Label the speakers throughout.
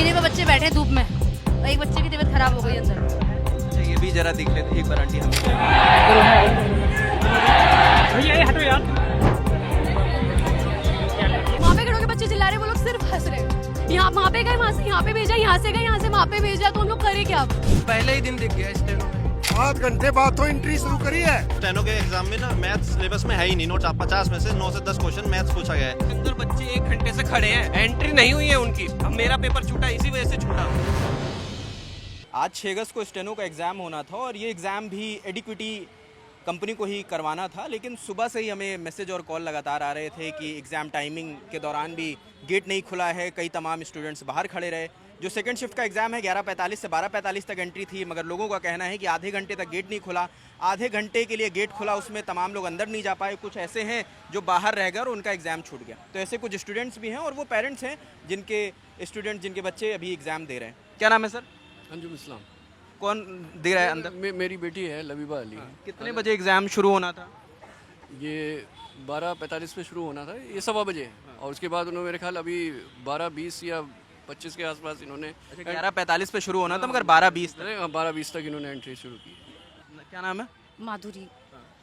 Speaker 1: जीने पे बच्चे बैठे धूप में और एक बच्चे की तबीयत खराब हो गई अंदर।
Speaker 2: अच्छा ये भी जरा दिख लेते एक बार आंटी हम।
Speaker 3: भैया हटो यार।
Speaker 1: वहाँ पे खड़े होके बच्चे चिल्ला रहे, वो लोग सिर्फ हंस रहे। यहाँ वहाँ पे गए, वहाँ से यहाँ पे भेजा, यहाँ से गए, यहाँ से वहाँ पे भेजा, तो हम लोग करे क्या?
Speaker 2: पहले ही दिन दिख गया स्टेनो।
Speaker 4: 7 घंटे बाद तो एंट्री शुरू करी है।
Speaker 5: स्टेनो के एग्जाम में ना मैथ्स सिलेबस में है ही नहीं। नोट 50 में से 9 से 10 क्वेश्चन मैथ्स पूछा गया है।
Speaker 3: अंदर बच्चे 1 घंटे से खड़े हैं, एंट्री नहीं हुई है उनकी। अब मेरा पेपर छूटा, इसी वजह से छूटा।
Speaker 2: आज 6 अगस्त को स्टेनो का एग्ज़ाम होना था और ये एग्ज़ाम भी एडिक्विटी कंपनी को ही करवाना था, लेकिन सुबह से ही हमें मैसेज और कॉल लगातार आ रहे थे कि एग्ज़ाम टाइमिंग के दौरान भी गेट नहीं खुला है। कई तमाम स्टूडेंट्स बाहर खड़े रहे। जो सेकंड शिफ्ट का एग्ज़ाम है 11:45 से 12:45 तक एंट्री थी, मगर लोगों का कहना है कि आधे घंटे तक गेट नहीं खुला। आधे घंटे के लिए गेट खुला, उसमें तमाम लोग अंदर नहीं जा पाए। कुछ ऐसे हैं जो बाहर रह गए और उनका एग्ज़ाम छूट गया। तो ऐसे कुछ स्टूडेंट्स भी हैं और वो पेरेंट्स हैं जिनके बच्चे अभी एग्ज़ाम दे रहे हैं। क्या नाम है सर?
Speaker 6: अंजुम इस्लाम।
Speaker 2: कौन दे रहा है अंदर?
Speaker 6: मेरी बेटी है लबीबा अली।
Speaker 2: कितने बजे एग्ज़ाम शुरू होना था?
Speaker 6: ये 12:45 पे शुरू होना था, ये 1:15 बजे। और उसके बाद उन्होंने मेरे ख्याल अभी 12:20 या 25 के आसपास इन्होंने
Speaker 2: 11:45 पे शुरू होना था, मगर 12:20 तक।
Speaker 6: 12:20 तक इन्होंने एंट्री शुरू की।
Speaker 2: क्या नाम है?
Speaker 1: माधुरी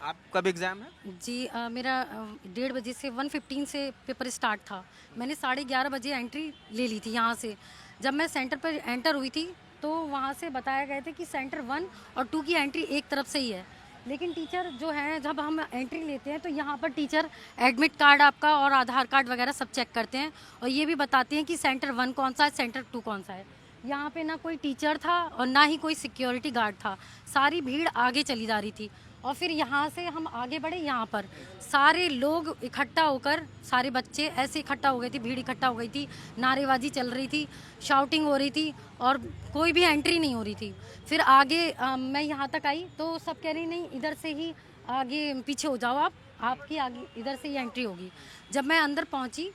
Speaker 2: आप कब एग्ज़ाम है?
Speaker 1: जी, मेरा 1:30 बजे से 1:15 से पेपर स्टार्ट था। मैंने 11:30 बजे एंट्री ले ली थी यहाँ से। जब मैं सेंटर पर एंटर हुई थी तो वहाँ से बताया गया था कि सेंटर 1 और 2 की एंट्री एक तरफ से ही है। लेकिन टीचर जो है, जब हम एंट्री लेते हैं तो यहाँ पर टीचर एडमिट कार्ड आपका और आधार कार्ड वगैरह सब चेक करते हैं और ये भी बताते हैं कि सेंटर 1 कौन सा है, सेंटर 2 कौन सा है। यहाँ पे ना कोई टीचर था और ना ही कोई सिक्योरिटी गार्ड था। सारी भीड़ आगे चली जा रही थी और फिर यहाँ से हम आगे बढ़े। यहाँ पर सारे लोग इकट्ठा होकर, सारे बच्चे ऐसे इकट्ठा हो गए थे, भीड़ इकट्ठा हो गई थी, नारेबाजी चल रही थी, शाउटिंग हो रही थी और कोई भी एंट्री नहीं हो रही थी। फिर आगे मैं यहाँ तक आई तो सब कह रही नहीं, इधर से ही आगे पीछे हो जाओ, आपकी आगे इधर से ही एंट्री होगी। जब मैं अंदर पहुँची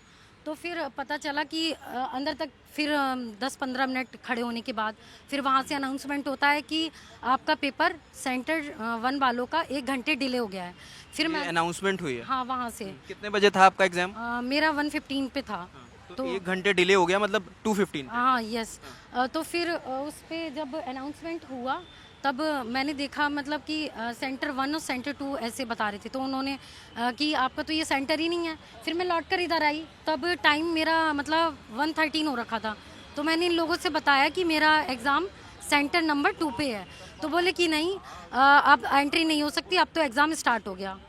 Speaker 1: तो फिर पता चला कि अंदर तक फिर 10-15 मिनट खड़े होने के बाद फिर वहाँ से अनाउंसमेंट होता है कि आपका पेपर सेंटर 1 वालों का 1 घंटे डिले हो गया है। फिर मैं
Speaker 2: अनाउंसमेंट हुई है?
Speaker 1: हाँ, वहाँ से।
Speaker 2: कितने बजे था आपका एग्ज़ाम?
Speaker 1: मेरा 1:15 पे था।
Speaker 2: तो 1 घंटे डिले हो गया, मतलब 2:15।
Speaker 1: हाँ, यस। तो फिर उस पर जब अनाउंसमेंट हुआ तब मैंने देखा, मतलब कि सेंटर 1 और सेंटर 2 ऐसे बता रहे थे। तो उन्होंने कि आपका तो ये सेंटर ही नहीं है। फिर मैं लौट कर इधर आई, तब टाइम मेरा मतलब 1:13 हो रखा था। तो मैंने इन लोगों से बताया कि मेरा एग्ज़ाम सेंटर नंबर 2 पे है। तो बोले कि नहीं, अब एंट्री नहीं हो सकती, अब तो एग्ज़ाम स्टार्ट हो गया।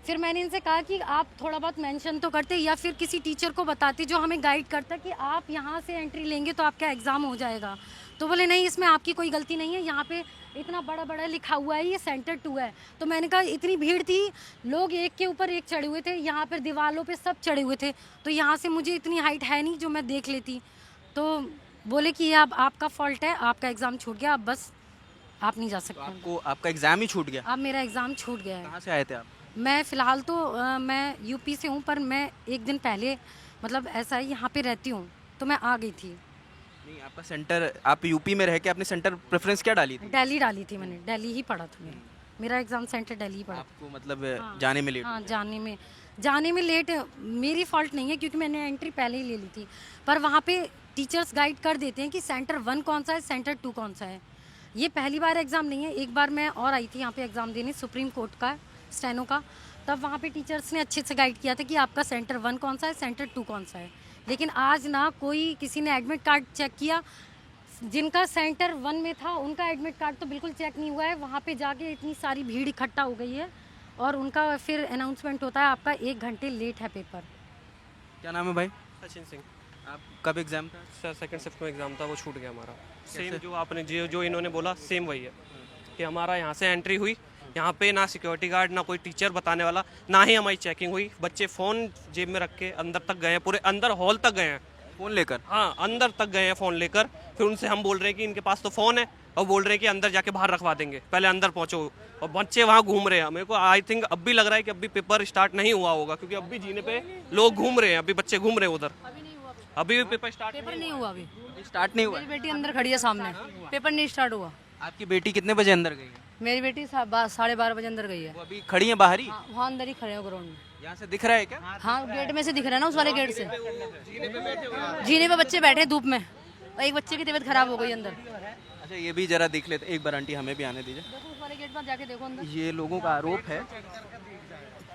Speaker 1: फिर मैंने इनसे कहा कि आप थोड़ा बहुत मेंशन तो करते या फिर किसी टीचर को बताते जो हमें गाइड करता कि आप यहाँ से एंट्री लेंगे तो आपका एग्ज़ाम हो जाएगा। तो बोले नहीं, इसमें आपकी कोई गलती नहीं है, यहाँ पे इतना बड़ा बड़ा लिखा हुआ है, ये सेंटर 2 है। तो मैंने कहा इतनी भीड़ थी, लोग एक के ऊपर एक चढ़े हुए थे, यहाँ पर दीवारों पे सब चढ़े हुए थे, तो यहाँ से मुझे इतनी हाइट है नहीं जो मैं देख लेती। तो बोले कि ये अब आपका फॉल्ट है, आपका एग्ज़ाम छूट गया, अब बस आप नहीं जा सकते।
Speaker 2: आपका एग्ज़ाम ही छूट गया?
Speaker 1: अब मेरा एग्ज़ाम छूट गया है।
Speaker 2: कहाँ से आए थे आप?
Speaker 1: मैं फ़िलहाल तो मैं यूपी से हूँ, पर मैं 1 दिन पहले, मतलब ऐसा है, यहाँ पे रहती हूँ, तो मैं आ गई थी।
Speaker 2: नहीं, आपका सेंटर, आप यूपी में रह के आपने सेंटर प्रेफरेंस क्या डाली थी?
Speaker 1: दिल्ली डाली थी मैंने, दिल्ली ही पढ़ा था मेरा एग्ज़ाम सेंटर दिल्ली ही पढ़ा।
Speaker 2: आपको मतलब
Speaker 1: हाँ,
Speaker 2: जाने में लेट?
Speaker 1: हाँ, जाने में लेट मेरी फॉल्ट नहीं है, क्योंकि मैंने एंट्री पहले ही ले ली थी। पर वहाँ पे टीचर्स गाइड कर देते हैं कि सेंटर 1 कौन सा है, सेंटर 2 कौन सा है। ये पहली बार एग्ज़ाम नहीं है, एक बार मैं और आई थी यहाँ पे एग्ज़ाम देने, सुप्रीम कोर्ट का स्टेनो का। तब वहाँ पे टीचर्स ने अच्छे से गाइड किया था कि आपका सेंटर 1 कौन सा है, सेंटर 2 कौन सा है। लेकिन आज ना कोई, किसी ने एडमिट कार्ड चेक किया, जिनका सेंटर 1 में था उनका एडमिट कार्ड तो बिल्कुल चेक नहीं हुआ है। वहाँ पे जाके इतनी सारी भीड़ इकट्ठा हो गई है और उनका फिर अनाउंसमेंट होता है आपका 1 घंटे लेट है पेपर।
Speaker 2: क्या नाम है भाई?
Speaker 3: सचिन सिंह।
Speaker 2: आप कब एग्ज़ाम था?
Speaker 3: सर सेकंड शिफ्ट में एग्ज़ाम था, वो छूट गया हमारा। सेम जो आपने जो इन्होंने बोला सेम वही है कि हमारा यहाँ से एंट्री हुई, यहाँ पे ना सिक्योरिटी गार्ड, ना कोई टीचर बताने वाला, ना ही हमारी चेकिंग हुई। बच्चे फ़ोन जेब में रख के अंदर तक गए हैं, पूरे अंदर हॉल तक गए हैं
Speaker 2: फ़ोन लेकर।
Speaker 3: हाँ, अंदर तक गए हैं फ़ोन लेकर। फिर उनसे हम बोल रहे हैं कि इनके पास तो फ़ोन है, और बोल रहे हैं कि अंदर जाके बाहर रखवा देंगे, पहले अंदर पहुँचो। और बच्चे वहाँ घूम रहे हैं। मेरे को आई थिंक अब भी लग रहा है कि अभी पेपर स्टार्ट नहीं हुआ होगा, क्योंकि अभी जीने पे लोग घूम रहे हैं, अभी बच्चे घूम रहे हैं उधर। अभी भी पेपर स्टार्ट
Speaker 1: नहीं हुआ, अभी
Speaker 2: स्टार्ट नहीं हुआ?
Speaker 1: मेरी बेटी अंदर खड़ी है सामने, पेपर नहीं स्टार्ट हुआ।
Speaker 2: आपकी बेटी कितने बजे अंदर गई है?
Speaker 1: मेरी बेटी 12:30 बजे अंदर गई है।
Speaker 2: वो अभी खड़ी है बाहर ही?
Speaker 1: वहाँ अंदर ही खड़े हो ग्राउंड में।
Speaker 2: यहाँ से दिख रहा है क्या?
Speaker 1: हाँ, गेट में से दिख रहा है ना, उस वाले गेट से। जीने पे बच्चे बैठे धूप में
Speaker 7: और एक बच्चे की तबीयत खराब हो गई अंदर।
Speaker 2: अच्छा ये भी जरा देख लेते, एक बार आंटी हमें भी आने दीजिए।
Speaker 7: देखो उस वाले गेट पर जाके देखो अंदर।
Speaker 2: ये लोगों का आरोप है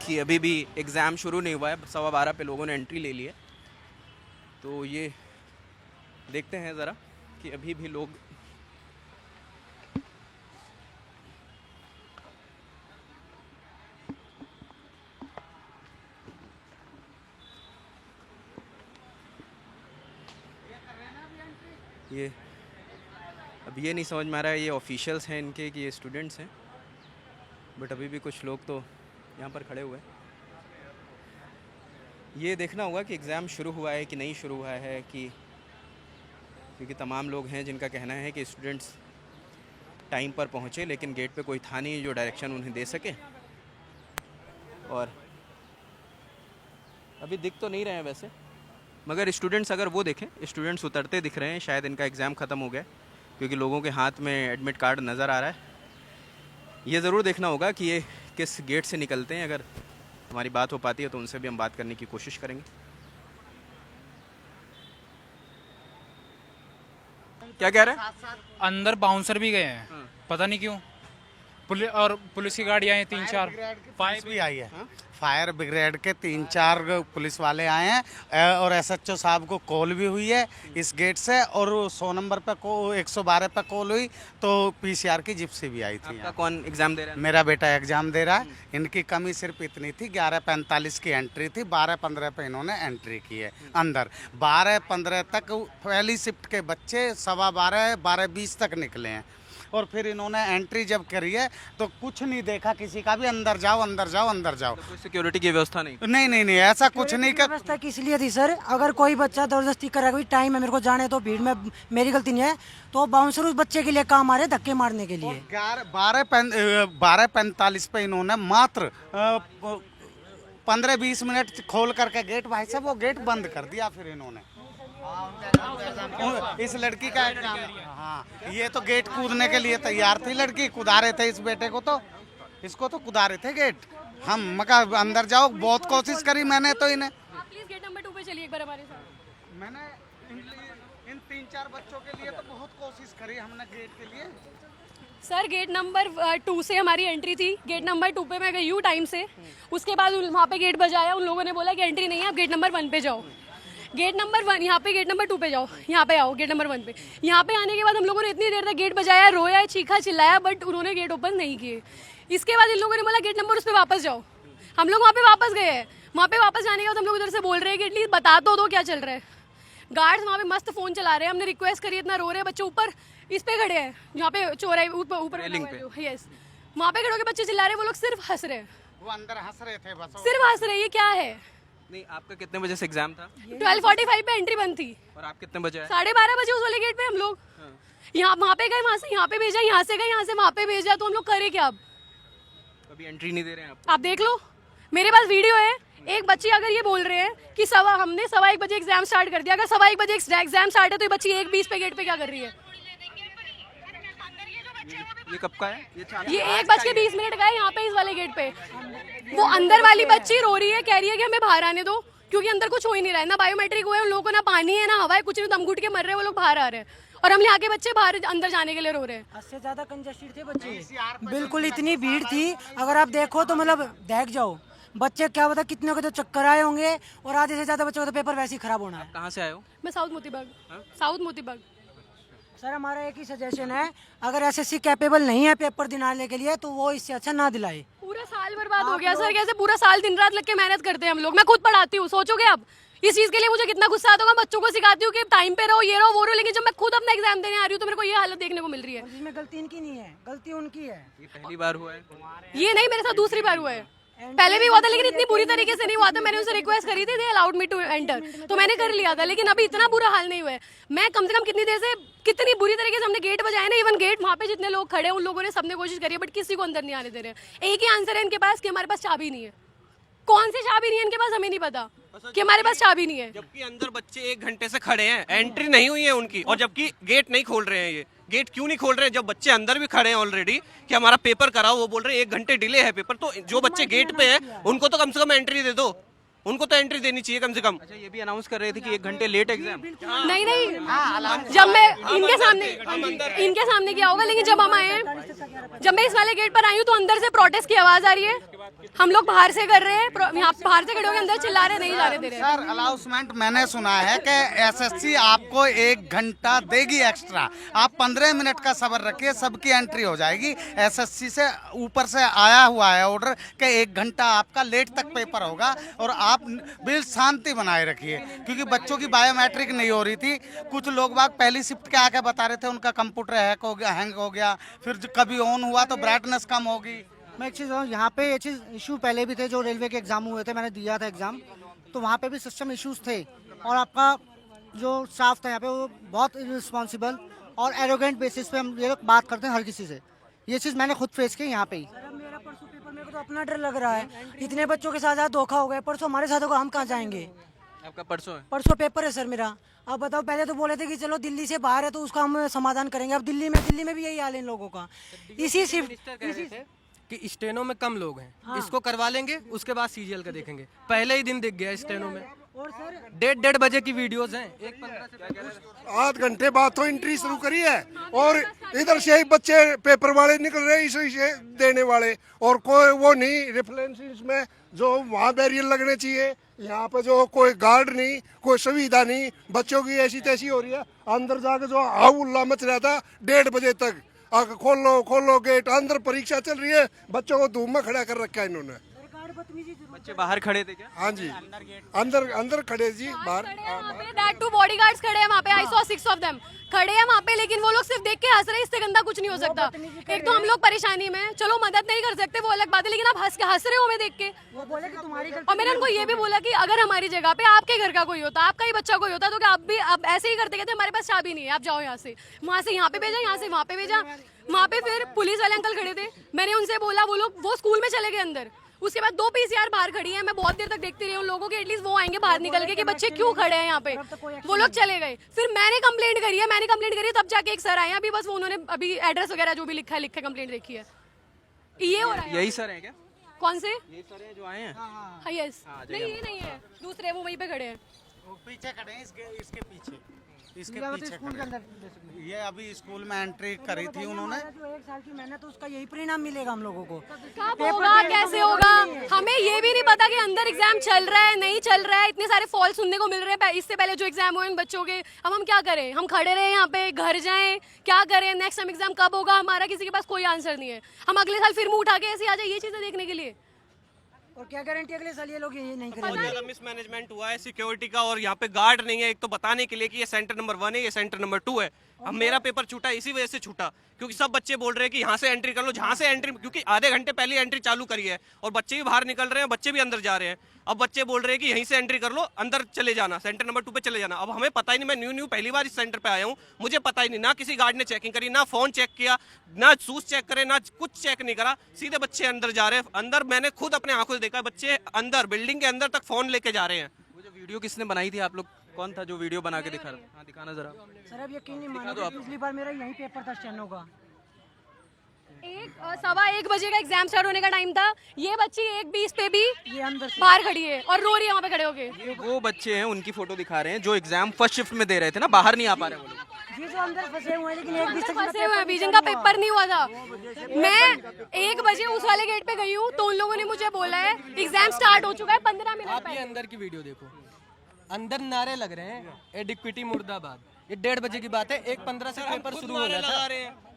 Speaker 2: कि अभी भी एग्ज़ाम शुरू नहीं हुआ है, 12:15 पे लोगों ने एंट्री ले ली है। तो ये देखते हैं ज़रा कि अभी भी लोग ये अब ये नहीं समझ में आ रहा है ये ऑफिशियल्स हैं इनके कि ये स्टूडेंट्स हैं, बट अभी भी कुछ लोग तो यहाँ पर खड़े हुए हैं। ये देखना होगा कि एग्ज़ाम शुरू हुआ है कि नहीं शुरू हुआ है, क्योंकि तमाम लोग हैं जिनका कहना है कि स्टूडेंट्स टाइम पर पहुँचे लेकिन गेट पे कोई था नहीं जो डायरेक्शन उन्हें दे सके। और अभी दिख तो नहीं रहे हैं वैसे, मगर स्टूडेंट्स अगर वो देखें, स्टूडेंट्स उतरते दिख रहे हैं, शायद इनका एग्ज़ाम ख़त्म हो गया क्योंकि लोगों के हाथ में एडमिट कार्ड नज़र आ रहा है। ये ज़रूर देखना होगा कि ये किस गेट से निकलते हैं। अगर हमारी बात हो पाती है तो उनसे भी हम बात करने की कोशिश करेंगे। क्या कह रहे हैं?
Speaker 8: अंदर बाउंसर भी गए हैं, पता नहीं क्यों। पुलिस की गाड़ी आई 3-4
Speaker 9: पुलिस भी आई है, फायर ब्रिगेड के 3-4 पुलिस वाले आए हैं और एसएचओ साहब को कॉल भी हुई है इस गेट से, और 100 नंबर पे 112 पे कॉल हुई तो पीसीआर की जिप्सी भी आई थी।
Speaker 2: आपका कौन एग्ज़ाम दे रहा है?
Speaker 9: मेरा बेटा एग्जाम दे रहा है। इनकी कमी सिर्फ इतनी थी, 11:45 की एंट्री थी, 12:15 पे इन्होंने एंट्री की है अंदर। 12:15 तक पहली शिफ्ट के बच्चे 12:15 12:20 तक निकले हैं, और फिर इन्होंने एंट्री जब करी है तो कुछ नहीं देखा किसी का भी, अंदर जाओ अंदर जाओ अंदर जाओ।
Speaker 2: तो कोई सिक्योरिटी की व्यवस्था नहीं?
Speaker 9: नहीं ऐसा कुछ नहीं कर।
Speaker 10: व्यवस्था किस लिए थी सर? अगर कोई बच्चा जबरदस्ती करेगा, कोई टाइम है मेरे को जाने तो भीड़ में मेरी गलती नहीं है, तो बाउंसर उस बच्चे के लिए काम आ रहे धक्के मारने के लिए।
Speaker 9: 12:45 पे इन्होंने मात्र 15-20 मिनट खोल करके गेट, भाई साहब वो गेट बंद कर दिया फिर इन्होंने। इस लड़की का एग्जाम, हाँ ये तो गेट कूदने के लिए तैयार थी लड़की, कुदा रहे थे इस बेटे को, तो इसको तो कुदा रहे थे गेट। हम मका अंदर जाओ, बहुत कोशिश करी मैंने तो इन्हें।
Speaker 7: प्लीज गेट नंबर 2 पे चलिए एक बार हमारे साथ।
Speaker 9: मैंने इन 3-4 बच्चों के लिए तो बहुत कोशिश करी हमने गेट के लिए।
Speaker 7: सर गेट नंबर 2 से हमारी एंट्री थी, गेट नंबर 2 पे मैं गई हूँ टाइम से। उसके बाद वहाँ पे गेट बजाया, उन लोगों ने बोला कि एंट्री नहीं है, आप गेट नंबर 1 पे जाओ। गेट नंबर 1 यहाँ पे, गेट नंबर 2 पे जाओ, यहाँ पे आओ गेट नंबर 1 पे। यहाँ पे आने के बाद हम लोगों ने इतनी देर तक गेट बजाया, रोया, चीखा चिल्लाया, बट उन्होंने गेट ओपन नहीं किए। इसके बाद इन लोगों ने बोला गेट नंबर उस पर वापस जाओ। हम लोग वहाँ पे वापस गए हैं। वहाँ पे वापस जाने के बाद हम लोग उधर से बोल रहे हैं कि एटलीस्ट बता तो दो क्या चल रहा है। गार्ड्स वहाँ पे मस्त फोन चला रहे हैं, हमने रिक्वेस्ट करी, इतना रो रहे हैं बच्चे। ऊपर इस पे खड़े हैं जहाँ पे चोराई ऊपर, यस वहाँ पे खड़े होकर बच्चे चिल्ला रहे हैं, वो लोग सिर्फ हंस रहे हैं,
Speaker 9: वो अंदर हंस रहे थे बस,
Speaker 7: सिर्फ हंस रहे हैं। ये क्या है?
Speaker 2: नहीं, आपका कितने बजे से एग्जाम था?
Speaker 7: 12:45 पे एंट्री बंद थी।
Speaker 2: और आप कितने बजे आए?
Speaker 7: 12:30 बजे उस वाले गेट पे हम लोग। यहाँ वहाँ पे गए, वहाँ से यहाँ पे भेजा, यहाँ से गए, यहाँ से वहाँ पे भेजा, तो हम लोग करें क्या अब?
Speaker 2: अभी एंट्री नहीं दे रहे हैं
Speaker 7: आप देख लो, मेरे पास वीडियो है। एक बच्ची अगर ये बोल रहे हैं कि हमने 1:15 बजे एग्जाम स्टार्ट कर दिया, अगर 1:15 बजे एग्जाम स्टार्ट है तो ये बच्ची 1:20 पे गेट पे क्या कर रही है?
Speaker 2: ये कब का है?
Speaker 7: ये 1:20 का है यहाँ पे इस वाले गेट पे। वो अंदर वाली बच्ची रो रही है, कह रही है कि हमें बाहर आने दो, क्योंकि अंदर कुछ हो ही नहीं रहा है, ना बायोमेट्रिक हुआ है उन लोगों को, ना पानी है, ना हवा है, कुछ नहीं, दम घुट के मर रहे हैं वो लोग, बाहर आ रहे हैं, और हम यहाँ के बच्चे बाहर अंदर जाने के लिए रो रहे हैं।
Speaker 10: 10 से ज्यादा कंजेस्टेड थे बच्चे, बिल्कुल इतनी भीड़ थी, अगर आप देखो तो मतलब देख जाओ बच्चे, क्या पता कितने को तो चक्कर आए होंगे, और आधे से ज्यादा बच्चों का तो पेपर वैसे ही खराब होना है।
Speaker 2: कहाँ से आए हो?
Speaker 7: मैं south Motibagh. South Motibagh.
Speaker 10: Sir हमारा एक ही सजेशन है, अगर एसएससी कैपेबल नहीं है पेपर दिलाने के लिए तो वो इससे अच्छा ना दिलाए।
Speaker 7: पूरा साल बर्बाद हो गया सर, कैसे पूरा साल दिन रात लग के मेहनत करते हैं हम लोग। मैं खुद पढ़ाती हूँ, सोचोगे आप इस चीज के लिए मुझे कितना गुस्सा आता होगा। बच्चों को सिखाती हूँ कि टाइम पे रहो, ये रहो वो रहो, लेकिन जब मैं खुद अपना एग्जाम देने आ रही हूँ तो मेरे को ये हालत देखने को मिल रही है।
Speaker 10: इसमें गलती इनकी नहीं है, गलती उनकी है।
Speaker 2: ये पहली बार हुआ है?
Speaker 7: ये नहीं, मेरे साथ दूसरी बार हुआ है, पहले भी हुआ था लेकिन इतनी बुरी तरीके से नहीं हुआ था। मैंने उनसे रिक्वेस्ट करी थी, they allowed me to enter, तो मैंने कर लिया था, लेकिन अभी इतना बुरा हाल नहीं हुआ है। मैं कम से कम कितनी देर से, कितनी बुरी तरीके से हमने गेट बजाए ना, इवन गेट वहाँ पे जितने लोग खड़े हैं उन लोगों ने सबने कोशिश करी है, बट किसी को अंदर नहीं आने दे रहे। एक ही आंसर है इनके पास कि हमारे पास चाबी नहीं है। कौन सी चाबी नहीं है इनके पास, हमें नहीं पता कि हमारे पास चाबी नहीं है।
Speaker 3: जबकि अंदर बच्चे 1 घंटे से खड़े हैं, एंट्री नहीं हुई है उनकी, और जबकि गेट नहीं खोल रहे हैं। ये गेट क्यों नहीं खोल रहे हैं जब बच्चे अंदर भी खड़े हैं ऑलरेडी कि हमारा पेपर कराओ? वो बोल रहे हैं 1 घंटे डिले है पेपर, तो जो बच्चे गेट पे हैं उनको तो कम से कम एंट्री दे दो। उनको तो एंट्री देनी चाहिए कम से कम।
Speaker 2: अच्छा, ये भी अनाउंस कर रहे थे कि 1 घंटे लेट एग्जाम।
Speaker 7: नहीं नहीं, जब मैं इनके सामने किया होगा, लेकिन जब हम आए हैं, जब मैं इस वाले गेट पर आई हूँ तो अंदर से प्रोटेस्ट की आवाज आ रही है। हम लोग बाहर से कर रहे हैं, यहाँ बाहर से खड़े होकर अंदर चिल्ला रहे, नहीं जाने दे रहे।
Speaker 9: सर अनाउंसमेंट मैंने सुना है कि एसएससी आपको 1 घंटा देगी एक्स्ट्रा। आप 15 मिनट का सब्र रखिए, सबकी एंट्री हो जाएगी। एसएससी से ऊपर से आया हुआ है ऑर्डर कि 1 घंटा आपका लेट तक पेपर होगा, और आप बिल्कुल शांति बनाए रखिए, क्योंकि बच्चों की बायोमेट्रिक नहीं हो रही थी। कुछ लोग बाग पहली शिफ्ट के आके बता रहे थे उनका कंप्यूटर हैंग हो गया, फिर कभी ऑन हुआ तो ब्राइटनेस कम होगी।
Speaker 10: मैं एक चीज़ यहाँ पे ये चीज़ इशू पहले भी थे, जो रेलवे के एग्जाम हुए थे, मैंने दिया था एग्जाम, तो वहाँ पे भी सिस्टम इश्यूज थे, और आपका जो स्टाफ था यहाँ पे वो बहुत रिस्पॉन्सिबल और एरोगेंट बेसिस पे हम ये लोग बात करते हैं हर किसी से। ये चीज़ मैंने खुद फेस की यहाँ पे ही। मेरा परसों पेपर, मेरे को तो अपना डर लग रहा है, इतने बच्चों के साथ धोखा हो गया। परसों हमारे साथ होगा, हम कहाँ जाएंगे?
Speaker 2: आपका परसों है?
Speaker 10: परसों पेपर है सर मेरा। अब बताओ, पहले तो बोले थे कि चलो दिल्ली से बाहर है तो उसका हम समाधान करेंगे। अब दिल्ली में भी यही हाल है इन लोगों का। इसी शिफ्ट
Speaker 11: कि स्टेनो में कम लोग हैं, इसको करवा लेंगे, उसके बाद सीजीएल का देखेंगे। पहले ही दिन दिख गया स्टेनो में,
Speaker 10: और सर
Speaker 11: 1:30 बजे की वीडियोस हैं। 1:15 से
Speaker 4: आध घंटे बाद तो एंट्री शुरू करी है, और इधर से ही बच्चे पेपर वाले निकल रहे, इसी से देने वाले, और कोई वो नहीं रेफरेंस में जो वहाँ बैरियर लगने चाहिए, यहाँ पे जो कोई गार्ड नहीं, कोई सुविधा नहीं, बच्चों की ऐसी तैसी हो रही है। अंदर जाके जो हाउल्ला मच रहा था 1:30 बजे तक, आके खोलो गेट, अंदर परीक्षा चल रही है, बच्चों को धूप में खड़ा कर रखा है इन्होंने।
Speaker 2: बच्चे बाहर खड़े थे क्या?
Speaker 4: हाँ जी, अंदर खड़े जी, बाहर।
Speaker 7: दैट टू बॉडीगार्ड्स खड़े हैं वहाँ पे, आई सॉ 6 ऑफ देम खड़े हैं वहाँ पे, लेकिन वो लोग सिर्फ देख के हंस रहे हैं। इससे गंदा कुछ नहीं हो सकता। एक तो हम लोग परेशानी में, चलो मदद नहीं कर सकते, वो अलग बात है, लेकिन आप हंस रहे हो हमें देख के।
Speaker 10: वो बोले कि तुम्हारी गलती।
Speaker 7: और मैंने उनको ये भी बोला कि अगर हमारी जगह पे आपके घर का कोई होता, आपका ही बच्चा कोई होता, तो क्या आप ऐसे ही करते? कहते हमारे पास चाबी नहीं है, आप जाओ यहाँ से, वहाँ से यहाँ पे भेजा, यहाँ से वहाँ पे भेजा। वहाँ पे फिर पुलिस वाले अंकल खड़े थे, मैंने उनसे बोला, वो स्कूल में चले गए अंदर। उसके बाद 2 पीसीआर बाहर खड़ी है, मैं बहुत देर तक देखती रही उन लोगों के, एटलीस्ट वो आएंगे बाहर निकल के कि बच्चे क्यों खड़े हैं यहाँ पे। वो लोग चले गए, फिर मैंने कंप्लेंट करी तब जाके एक सर आए। अभी बस उन्होंने अभी एड्रेस वगैरह जो भी लिखा है कंप्लेंट देखी है। ये हो रहा है।
Speaker 2: यही सर है क्या?
Speaker 7: कौन से?
Speaker 2: यही सर है जो आए हैं?
Speaker 7: हाँ यस। नहीं ये नहीं है, दूसरे वो वहीं पे खड़े हैं,
Speaker 9: वो पीछे खड़े हैं, इसके पीछे स्कूल के अंदर। ये अभी स्कूल में एंट्री करी थी उन्होंने।
Speaker 10: जो 1 साल की मेहनत, उसका यही परिणाम मिलेगा हम लोगों को।
Speaker 7: कब होगा, कैसे होगा, हमें ये भी नहीं पता कि अंदर एग्जाम चल रहा है नहीं चल रहा है। इतने सारे फॉल सुनने को मिल रहे हैं इससे पहले जो एग्जाम हुए इन बच्चों के। अब हम क्या करें? हम खड़े रहे यहाँ पे, घर जाएं, क्या करें? नेक्स्ट टाइम एग्जाम कब होगा, हमारा किसी के पास कोई आंसर नहीं है। हम अगले साल फिर मुंह उठा के ऐसे आ जाए ये चीजें देखने के लिए।
Speaker 10: और क्या गारंटी अगले साल ये लोग ये नहीं
Speaker 3: बहुत
Speaker 10: करेंगे?
Speaker 3: ज्यादा मिसमैनेजमेंट हुआ है सिक्योरिटी का, और यहाँ पे गार्ड नहीं है एक तो बताने के लिए कि ये सेंटर नंबर 1 है, ये सेंटर नंबर 2 है। अब मेरा पेपर छूटा इसी वजह से छूटा, क्योंकि सब बच्चे बोल रहे हैं कि यहाँ से एंट्री कर लो, जहाँ से एंट्री, क्योंकि आधे घंटे पहले एंट्री चालू करी है और बच्चे भी बाहर निकल रहे हैं, बच्चे भी अंदर जा रहे हैं। अब बच्चे बोल रहे हैं कि यहीं से एंट्री कर लो, अंदर चले जाना, सेंटर नंबर 2 पे चले जाना। अब हमें पता ही नहीं, मैं न्यू पहली बार इस सेंटर पे आया हूँ, मुझे पता ही नहीं, ना किसी गार्ड ने चेकिंग करी, ना फोन चेक किया, ना शूज चेक करे, ना कुछ चेक नहीं करा, सीधे बच्चे अंदर जा रहे हैं। अंदर मैंने खुद अपने आंखों से देखा, बच्चे अंदर बिल्डिंग के अंदर तक फोन लेके जा रहे हैं।
Speaker 2: वो जो वीडियो किसने बनाई थी, आप लोग कौन था जो वीडियो बना के दिखा रहा था? हाँ दिखाना जरा।
Speaker 10: सर अब यकीन नहीं मानोगे, पिछली बार मेरा यही पेपर था स्टेनो का।
Speaker 7: 1:15 बजे का एग्जाम स्टार्ट होने का टाइम था, ये बच्ची 1:20 पे भी
Speaker 10: ये अंदर से
Speaker 7: बाहर खड़ी है और रो रही है वहाँ पे खड़े होके।
Speaker 2: ये वो बच्चे हैं, उनकी फोटो दिखा रहे हैं जो एग्जाम फर्स्ट शिफ्ट में दे रहे थे ना, बाहर नहीं आ पा रहे वो लोग।
Speaker 10: ये जो अंदर फंसे हुए हैं, लेकिन 1:20 तक
Speaker 7: फंसे हुए हैं अभी, जिनका पेपर नहीं हुआ था। मैं 1 बजे उस वाले गेट पे गई हूँ तो उन लोगों ने मुझे बोला है एग्जाम स्टार्ट हो चुका है 15 मिनट
Speaker 11: आप ये अंदर की वीडियो देखो, अंदर नारे लग रहे हैं, एडिक्विटी मुर्दाबाद। ये 1:30 बजे की बात है, 1:15 से पेपर शुरू हो रहा था।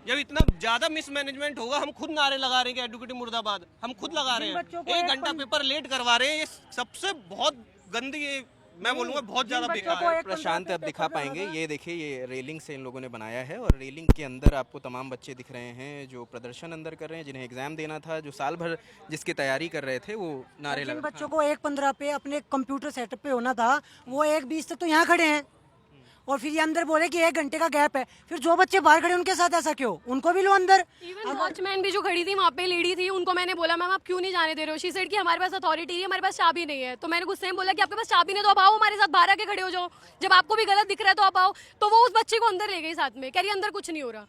Speaker 3: जब इतना ज्यादा मिसमैनेजमेंट होगा, हम खुद नारे लगा रहे हैं कि एडुकेटिव मुर्दाबाद, हम खुद लगा रहे हैं। 1 घंटा पेपर लेट करवा रहे हैं, ये सबसे बहुत गंदी, ये मैं बोलूंगा बहुत ज्यादा बेकार है।
Speaker 2: प्रशांत अब दिखा पाएंगे, ये देखिए, ये रेलिंग से इन लोगों ने बनाया है और रेलिंग के अंदर आपको तमाम बच्चे दिख रहे हैं जो प्रदर्शन अंदर कर रहे हैं, जिन्हें एग्जाम देना था, जो साल भर जिसकी तैयारी कर रहे थे, वो नारे
Speaker 10: जिन
Speaker 2: लगा।
Speaker 10: बच्चों को 1:15 पे अपने कंप्यूटर सेटअप पे होना था, वो 1:20 तक तो यहाँ खड़े हैं, और फिर ये अंदर बोले कि 1 घंटे का गैप है। फिर जो बच्चे बाहर खड़े उनके साथ ऐसा क्यों? उनको भी लो अंदर।
Speaker 7: इवन वॉचमैन भी जो खड़ी थी वहाँ पे लेडी थी, उनको मैंने बोला मैम आप क्यों नहीं जाने दे रहे हो? शी सेड कि हमारे पास अथॉरिटी है, हमारे पास चाबी नहीं है। तो मैंने गुस्से में बोला कि आपके पास चाबी नहीं तो आप आओ हमारे साथ बाहर आके खड़े हो जाओ, जब आपको भी गलत दिख रहा है तो आप आओ। तो वो उस बच्चे को अंदर ले गई साथ में, कह रही अंदर कुछ नहीं हो रहा।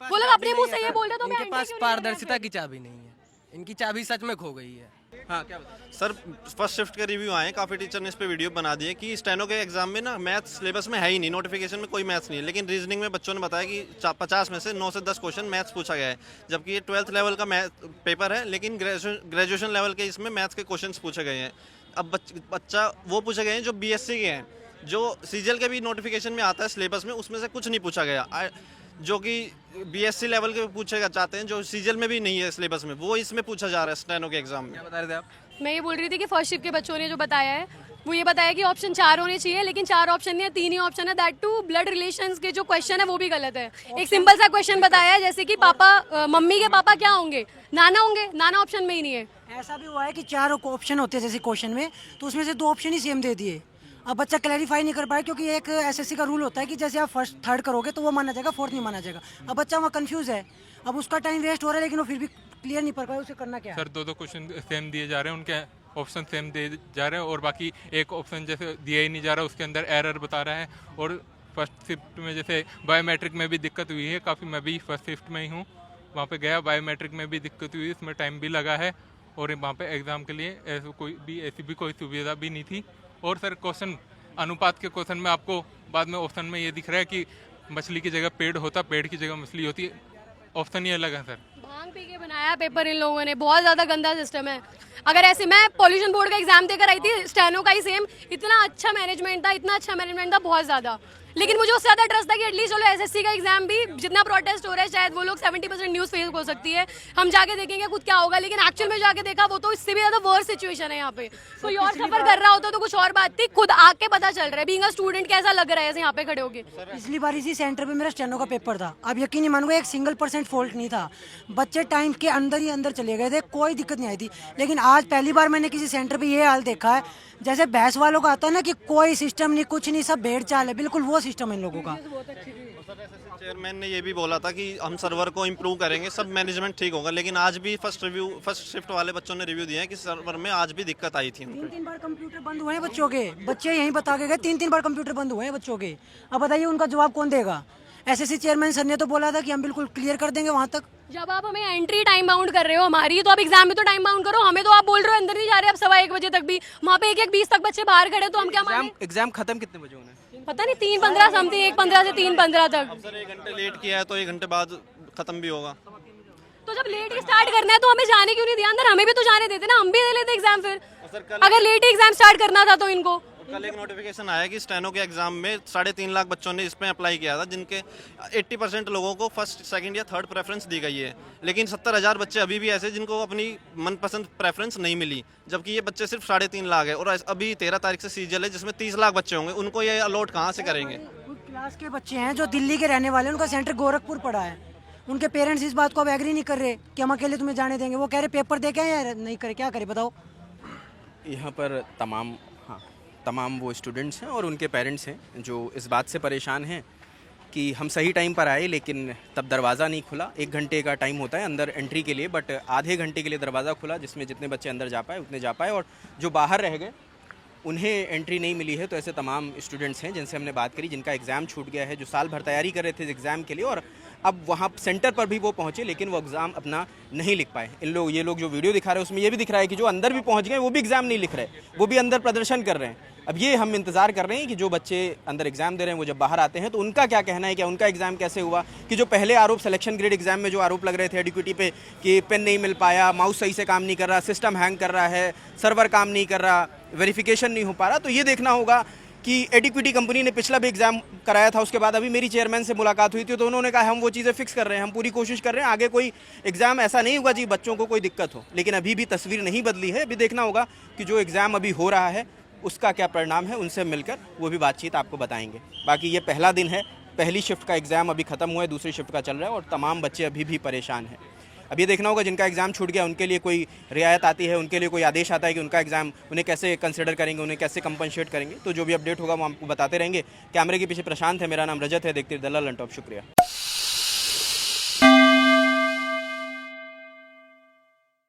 Speaker 7: वो लोग अपने मुंह से ये बोल रहे, तो
Speaker 11: इनके पास पारदर्शिता की चाबी नहीं है, इनकी चाबी सच में खो गई है।
Speaker 2: हाँ क्या बता
Speaker 5: सर फर्स्ट शिफ्ट के रिव्यू आए, काफ़ी टीचर ने इस पे वीडियो बना दिए कि स्टेनो के एग्जाम में ना मैथ्स सिलेबस में है ही नहीं, नोटिफिकेशन में कोई मैथ्स नहीं है, लेकिन रीजनिंग में बच्चों ने बताया कि 50 में से 9 से 10 क्वेश्चन मैथ्स पूछा गया है, जबकि ये 12th लेवल का मैथ पेपर है, लेकिन ग्रेजुएशन लेवल के इसमें मैथ्स के क्वेश्चन पूछे गए हैं। अब बच्चा वो पूछे गए हैं जो BSc के हैं, जो सीजीएल के भी नोटिफिकेशन में आता है सिलेबस में, उसमें से कुछ नहीं पूछा गया, जो कि BSc लेवल के पूछेगा चाहते हैं, जो सीजीएल में भी नहीं है सिलेबस में, वो इसमें पूछा जा रहा है स्टेनो के एग्जाम में।
Speaker 2: क्या बता रहे थे आप?
Speaker 7: मैं ये बोल रही थी कि फर्स्ट शिफ्ट के बच्चों ने जो बताया है वो ये बताया कि ऑप्शन 4 होने चाहिए, लेकिन 4 ऑप्शन नहीं है, 3 ही ऑप्शन है, दैट टू ब्लड रिलेशंस के जो क्वेश्चन है वो भी गलत है। एक सिंपल सा क्वेश्चन बताया है जैसे कि पापा मम्मी के पापा क्या होंगे, नाना होंगे, नाना ऑप्शन में ही नहीं है।
Speaker 10: ऐसा भी हुआ है कि 4 ऑप्शन होते हैं जैसे क्वेश्चन में, तो उसमें से 2 ऑप्शन ही सेम दे दिए। अब बच्चा क्लैरिफाई नहीं कर पाया, क्योंकि एक एसएससी का रूल होता है कि जैसे आप फर्स्ट थर्ड करोगे तो वो माना जाएगा, फोर्थ नहीं माना जाएगा। अब बच्चा वहाँ कंफ्यूज है, अब उसका टाइम वेस्ट हो रहा है, लेकिन वो फिर भी क्लियर नहीं कर पाया, उसे करना क्या है?
Speaker 8: सर 2 क्वेश्चन सेम दिए जा रहे हैं, उनके ऑप्शन सेम दिए जा रहे हैं, और बाकी एक ऑप्शन जैसे दिया ही नहीं जा रहा, उसके अंदर एरर बता रहा है। और फर्स्ट शिफ्ट में जैसे बायोमेट्रिक में भी दिक्कत हुई है काफ़ी, मैं भी फर्स्ट शिफ्ट में ही हूँ, वहाँ पे गया, बायोमेट्रिक में भी दिक्कत हुई, इसमें टाइम भी लगा है, और वहाँ पे एग्ज़ाम के लिए ऐसी भी कोई सुविधा भी नहीं थी। और सर क्वेश्चन अनुपात के क्वेश्चन में आपको बाद में ऑप्शन में ये दिख रहा है कि मछली की जगह पेड़ होता, पेड़ की जगह मछली होती, ऑप्शन ही अलग है सर।
Speaker 7: भांग पी के बनाया पेपर इन लोगों ने, बहुत ज्यादा गंदा सिस्टम है। अगर ऐसे, मैं पॉल्यूशन बोर्ड का एग्जाम देकर आई थी, स्टेनो का ही सेम, इतना अच्छा मैनेजमेंट था, इतना अच्छा मैनेजमेंट था, बहुत ज्यादा, लेकिन मुझे उससे ज्यादा ट्रस्ट था कि एटलीस्ट चलो एसएससी का एग्जाम भी, जितना प्रोटेस्ट हो रहा है शायद वो लोग 70% न्यूज फेस हो सकती है, हम जाके देखेंगे खुद क्या होगा, लेकिन एक्चुअल में जाके देखा वो तो इससे भी ज्यादा वर्स्ट सिचुएशन है। यहाँ पे कोई और सफर कर रहा होता तो कुछ और बात थी, खुद आके पता चल रहा है बीइंग अ स्टूडेंट कैसा लग रहा है ऐसे यहाँ पे खड़े होके।
Speaker 10: पिछली बार इसी सेंटर पे मेरा स्टेनो का पेपर था, अब यकीन नहीं मानूंगा 1% फॉल्ट नहीं था, बच्चे टाइम के अंदर ही अंदर चले गए थे, कोई दिक्कत नहीं आई थी। लेकिन आज पहली बार मैंने किसी सेंटर पे ये हाल देखा है, जैसे भैंस वालों का आता है ना कि कोई सिस्टम नहीं, कुछ नहीं, सब भेड़ चाल है, बिल्कुल वो सिस्टम है इन लोगों का।
Speaker 5: चेयरमैन ने ये भी बोला था कि हम सर्वर को इम्प्रूव करेंगे, सब मैनेजमेंट ठीक होगा, लेकिन आज भी फर्स्ट शिफ्ट वाले बच्चों ने रिव्यू दिया है कि सर्वर में आज भी दिक्कत आई थी उनको।
Speaker 10: 3 बार कंप्यूटर बंद हुए हैं बच्चों के, बच्चे यहीं बता के गए 3 बार कंप्यूटर बंद हुए हैं बच्चों के। अब बताइए उनका जवाब कौन देगा? एसएससी चेयरमैन सर ने तो बोला था कि हम बिल्कुल क्लियर कर देंगे वहाँ तक।
Speaker 7: जब आप हमें एंट्री टाइम बाउंड कर रहे हो हमारी, तो आप एग्जाम में तो टाइम बाउंड करो, हमें तो आप बोल रहे हो अंदर नहीं जा रहे, अब 1:15 बजे तक भी वहाँ पे 1-1:20 तक बच्चे बाहर खड़े, तो हम क्या माने?
Speaker 2: एग्जाम खत्म कितने बजे होना है?
Speaker 7: पता नहीं 3:15 समथिंग, 1:15 से 3:15 तक।
Speaker 5: सर 1 घंटे लेट किया है तो 1 घंटे बाद खत्म भी होगा।
Speaker 7: तो जब लेट ही स्टार्ट करना है तो हमें जाने क्यों नहीं दिया अंदर? हमें भी तो जाने देते ना, हम भी दे लेते एग्जाम फिर, अगर लेट ही एग्जाम स्टार्ट करना था तो इनको।
Speaker 5: कल एक नोटिफिकेशन आया कि स्टेनो के एग्जाम में 3.5 लाख बच्चों ने इसमें अप्लाई किया था, जिनके 80% लोगों को फर्स्ट, सेकंड या थर्ड प्रेफरेंस दी गई है, लेकिन 70,000 बच्चे अभी भी ऐसे जिनको अपनी मनपसंद प्रेफरेंस नहीं मिली, जबकि ये बच्चे सिर्फ 3.5 लाख है, और अभी 13 तारीख से सीजीएल है जिसमें 30 लाख बच्चे होंगे, उनको ये अलॉट कहाँ से करेंगे?
Speaker 10: क्लास के बच्चे हैं जो दिल्ली के रहने वाले हैं, उनका सेंटर गोरखपुर पड़ा है, उनके पेरेंट्स इस बात को अब एग्री नहीं कर रहे कि हम अकेले तुम्हें जाने देंगे, वो कह रहे पेपर दे के आए या नहीं करे, क्या करे बताओ?
Speaker 2: यहाँ पर तमाम वो स्टूडेंट्स हैं और उनके पेरेंट्स हैं जो इस बात से परेशान हैं कि हम सही टाइम पर आए, लेकिन तब दरवाज़ा नहीं खुला। 1 घंटे का टाइम होता है अंदर एंट्री के लिए, बट आधे घंटे के लिए दरवाज़ा खुला, जिसमें जितने बच्चे अंदर जा पाए उतने जा पाए, और जो बाहर रह गए उन्हें एंट्री नहीं मिली है। तो ऐसे तमाम स्टूडेंट्स हैं जिनसे हमने बात करी, जिनका एग्ज़ाम छूट गया है, जो साल भर तैयारी कर रहे थे एग्ज़ाम के लिए, और अब वहाँ सेंटर पर भी वो पहुँचे लेकिन वो एग्ज़ाम अपना नहीं लिख पाए। ये लोग जो वीडियो दिखा रहे हैं उसमें ये भी दिख रहा है कि जो अंदर भी पहुँच गए वो भी एग्ज़ाम नहीं लिख रहे, वो भी अंदर प्रदर्शन कर रहे हैं। अब ये हम इंतज़ार कर रहे हैं कि जो बच्चे अंदर एग्ज़ाम दे रहे हैं वो जब बाहर आते हैं तो उनका क्या कहना है, क्या उनका एग्ज़ाम कैसे हुआ, कि जो पहले आरोप सिलेक्शन ग्रेड एग्ज़ाम में जो आरोप लग रहे थे एडिक्विटी पे कि पेन नहीं मिल पाया, माउस सही से काम नहीं कर रहा, सिस्टम हैंग कर रहा है, सर्वर काम नहीं कर रहा, वेरिफिकेशन नहीं हो पा रहा, तो ये देखना होगा कि एडिक्विटी कंपनी ने पिछला भी एग्ज़ाम कराया था, उसके बाद अभी मेरी चेयरमैन से मुलाकात हुई थी तो उन्होंने कहा हम वो चीज़ें फिक्स कर रहे हैं, हम पूरी कोशिश कर रहे हैं, आगे कोई एग्ज़ाम ऐसा नहीं होगा जी बच्चों को कोई दिक्कत हो। लेकिन अभी भी तस्वीर नहीं बदली है, अभी देखना होगा कि जो एग्ज़ाम अभी हो रहा है उसका क्या परिणाम है, उनसे मिलकर वो भी बातचीत आपको बताएंगे। बाकी ये पहला दिन है, पहली शिफ्ट का एग्ज़ाम अभी ख़त्म हुआ है, दूसरी शिफ्ट का चल रहा है और तमाम बच्चे अभी भी परेशान हैं। अब ये देखना होगा जिनका एग्ज़ाम छूट गया उनके लिए कोई रियायत आती है, उनके लिए कोई आदेश आता है कि उनका एग्ज़ाम उन्हें कैसे कंसिडर करेंगे, उन्हें कैसे कंपनसेट करेंगे। तो जो भी अपडेट होगा वो आपको बताते रहेंगे। कैमरे के पीछे प्रशांत है, मेरा नाम रजत है, देखते रहिए द ललन टॉप। शुक्रिया।